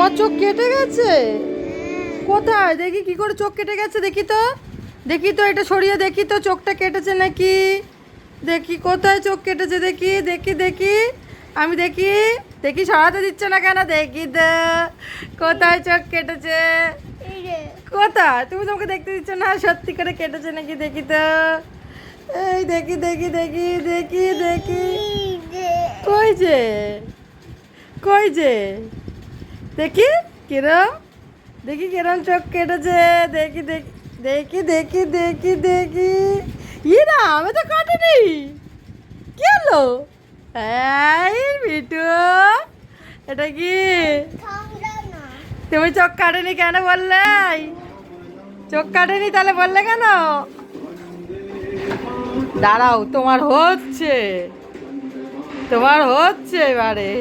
তোমার চোখ কেটে গেছে? কোথায় দেখি, কি করে চোখ কেটে গেছে দেখি তো, দেখি তো, এটা সরিয়ে দেখি তো চোখটা কেটেছে নাকি। দেখি কোথায় চোখ কেটেছে, দেখি দেখি দেখি, আমি দেখি দেখি, সরাতে দিচ্ছে না কেন, দেখি তো কোথায় চোখ কেটেছে। কোথায়? তুমি তোমাকে দেখতে দিচ্ছ না, সত্যি করে কেটেছে নাকি দেখি তো। এই দেখি দেখি দেখি দেখি দেখি, কই যে, কই যে, দেখি কিরম, দেখি কিরম চোখ কেটেছে, দেখি দেখি দেখি দেখি দেখি দেখি। না, আমি তো কাটেনি। কি হলো? এই বিটু, এটা কি? তুমি চোখ কাটেনি কেন বললে? চোখ কাটেনি তাহলে বললে কেন? দাঁড়াও, তোমার হচ্ছে, তোমার হচ্ছে এবারে।